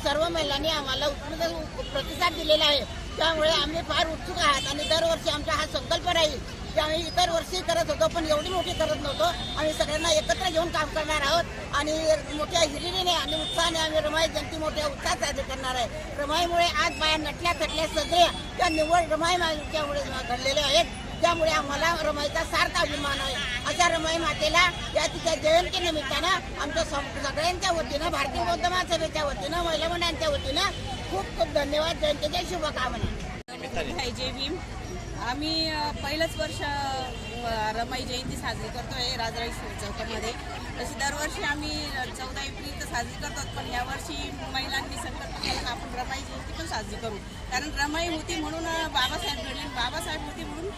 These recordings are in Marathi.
सर्व महिलांनी आम्हाला उत्स्फूर्त प्रतिसाद दिलेला आहे। त्यामुळे आम्ही फार उत्सुक आहात आणि दरवर्षी आमचा हा संकल्प राहील की आम्ही इतर वर्षी करत होतो पण एवढी मोठी करत नव्हतो। आम्ही सगळ्यांना एकत्र घेऊन काम करणार आहोत आणि मोठ्या हिरिरीने आणि उत्साहाने आम्ही रमाई जयंती मोठ्या उत्साहात साजरी करणार आहे। रमाईमुळे आज बाया नटल्या थटल्या सगळ्या त्या निव्वळ रमाई मातेमुळे घडलेल्या आहेत। त्यामुळे आम्हाला रमाईचा सार्थ अभिमान आहे। अशा रमाई मातेला या तिच्या जयंती निमित्तानं आमच्या सगळ्यांच्या वतीनं भारतीय बौद्ध महासभेच्या वतीनं महिला मंडळांच्या वतीनं खूप खूप धन्यवाद। जयंतीच्या शुभकामना। जय भीम। आम्ही पहिलंच वर्ष रमाई जयंती साजरी करतोय राजराई चौकामध्ये। तशी दरवर्षी आम्ही 14 एप्रिल साजरी करतो, पण यावर्षी महिलांनी संकल्प केला आपण रमाई जयंती पण साजरी करू। कारण रमाई होती म्हणून बाबासाहेब घडले, बाबासाहेब होते म्हणून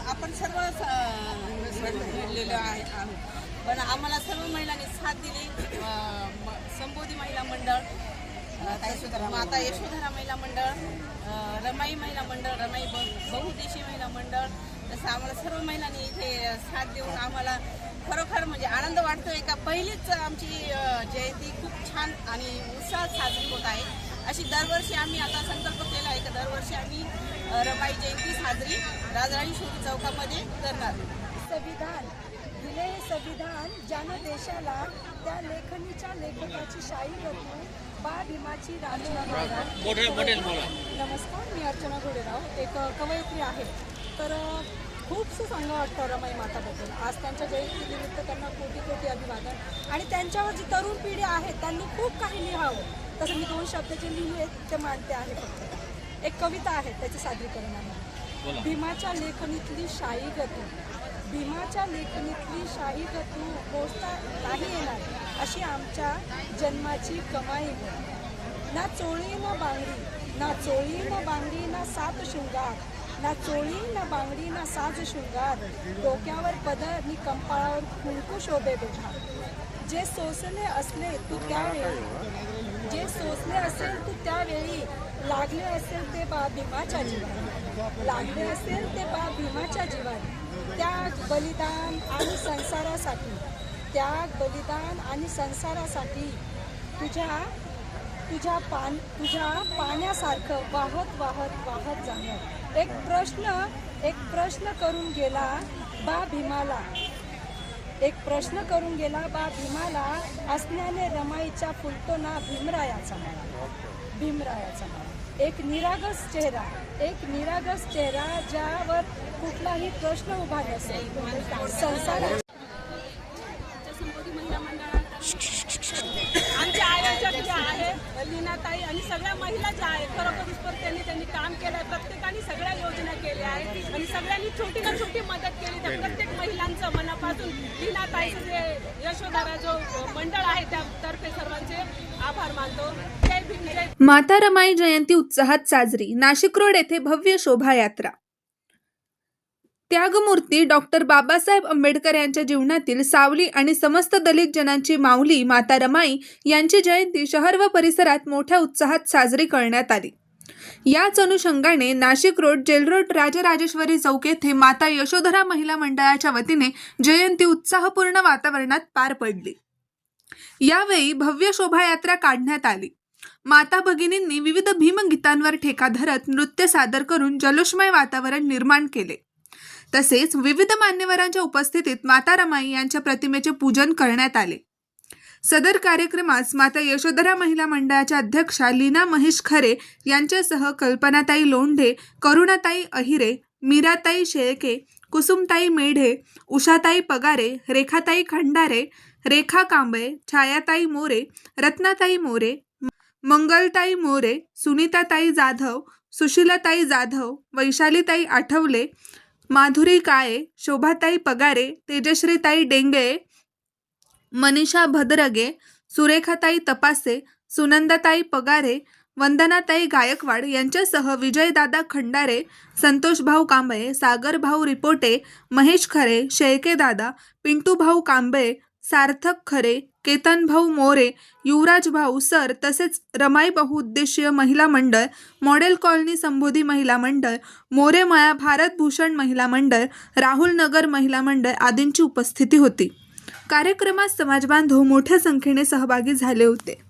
आपण सर्व घडलेलो आहोत। पण आम्हाला सर्व महिलांनी साथ दिली। संबोधी महिला मंडळ, माता यशोधरा महिला मंडळ, रमाई महिला मंडळ, रमाई बहुउद्देशीय महिला मंडळ, तसं आम्हाला सर्व महिलांनी इथे साथ देऊन आम्हाला खरोखर म्हणजे आनंद वाटतोय का पहिलीच आमची जयंती खूप छान आणि उत्साहात साजरी होत आहे। अशी दरवर्षी आम्ही आता संकल्प केला आहे की दरवर्षी आम्ही रमाई जयंती साजरी राजराणी चौकामध्ये करणार। संविधान दिले हे संविधान ज्यानं देशाला त्या लेखणीच्या लेखकाची शाही रत्न बा भीमाची नमस्कार, मी अर्चना घोडेराव एक कवयित्री आहे। तर खूपसं सांगा वाटतं रमाई माताबद्दल। आज त्यांच्या जयंतीनिमित्त त्यांना कोटी कोटी अभिवादन। आणि त्यांच्यावर जी तरुण पिढी आहे त्यांनी खूप काही लिहावं, तसं मी 2 शब्द जे लिहिले ते मांडते आहे। फक्त एक कविता आहे त्याचे सादरीकरण आहे। भीमाच्या लेखणीतली शाही गतू, भीमाच्या लेखणीतली शाही गतू पोचता नाही येणार अशी आमच्या जन्माची कमाई। ना चोळी ना बांगडी, ना चोळी ना बांगडी ना सात शृंगार, ना चोळी ना बांगडी ना साज शृंगार, डोक्यावर पदर आणि कंपाळावर कुंकू शोभे बेटा। जे सोसले असले तू त्यावेळी, जे सोसले असेल तू त्यावेळी, लागले असेल ते बा भीमाच्या जीवाला, लागले असेल ते बा भीमाच्या जीवाला। त्याग बलिदान आणि संसारासाठी, त्याग बलिदान आणि संसारासाठी तुझ्या पाण्यासारखं वाहत वाहत वाहत जाणार। एक प्रश्न करून गेला बा भीमाला, एक प्रश्न करून गेला बा भीमाला, असण्याने रमाईच्या फुलतो ना भीमरायाचा माळा, भीमरायाचा माळा। एक निरागस चेहरा ज्यावर कुठलाही प्रश्न उभा नसेल। संसाराच्या संबोधी महिला मंडळात आमच्या आयोजक ज्या आहेत लीनाताई आणि सगळ्या महिला ज्या आहेत खरोखर उत्स्फूर्तपणे त्यांनी काम केलं आहे। प्रत्येकाने सगळ्या योजना केल्या आहेत आणि सगळ्यांनी छोटी ना छोटी मदत केली। त्या प्रत्येक महिलांचं मनापासून लीनाताईचं जे यशोधरा जो मंडळ आहे त्यातर्फे सर्वांचे आभार मानतो। जय भीम, जय। माता रमाई जयंती उत्साहात साजरी। नाशिक रोड येथे भव्य शोभायात्रा। त्यागमूर्ती डॉक्टर बाबासाहेब आंबेडकर यांच्या जीवनातील सावली आणि समस्त दलित जनांची माऊली माता रमाई यांची जयंती शहर व परिसरात मोठ्या उत्साहात साजरी करण्यात आली। याच अनुषंगाने Nashik road, jail road, Rajrajeshwari Chowk येथे माता यशोधरा महिला मंडळाच्या वतीने जयंती उत्साहपूर्ण वातावरणात पार पडली। यावेळी भव्य शोभायात्रा काढण्यात आली। माता भगिनींनी विविध भीमगीतांवर ठेका धरत नृत्य सादर करून जल्लोषमय वातावरण निर्माण केले। तसेच विविध मान्यवरांच्या उपस्थितीत माता रमाई यांच्या प्रतिमेचे पूजन करण्यात आले। सदर कार्यक्रमास माता यशोधरा महिला मंडळाच्या अध्यक्षा लीना महेश खरे यांच्यासह कल्पनाताई लोंढे, करुणाताई अहिरे, मीराताई शेळके, कुसुमताई मेढे, उषाताई पगारे, रेखाताई खंडारे, रेखा कांबळे, छायाताई मोरे, रत्नाताई मोरे, मंगलताई मोरे, सुनीताताई जाधव, सुशीलाताई जाधव, वैशालीताई आठवले, माधुरी काळे, शोभाताई पगारे, तेजश्रीताई डेंगळे, मनीषा भदरगे, सुरेखाताई तपासे, सुनंदाताई पगारे, वंदनाताई गायकवाड यांच्यासह विजयदादा खंडारे, संतोषभाऊ कांबळे, सागरभाऊ रिपोटे, महेश खरे, शेळकेदादा, पिंटूभाऊ कांबळे, सार्थक खरे, केतनभाऊ मोरे, युवराजभाऊ सर तसेच रमाई बहुउद्देशीय महिला मंडळ, मॉडेल कॉलनी संबोधी महिला मंडळ, मोरेमाळा भारत भूषण महिला मंडळ, राहुल नगर महिला मंडळ आदींची उपस्थिती होती। कार्यक्रमात समाजबांधव मोठ्या संख्येने सहभागी झाले होते।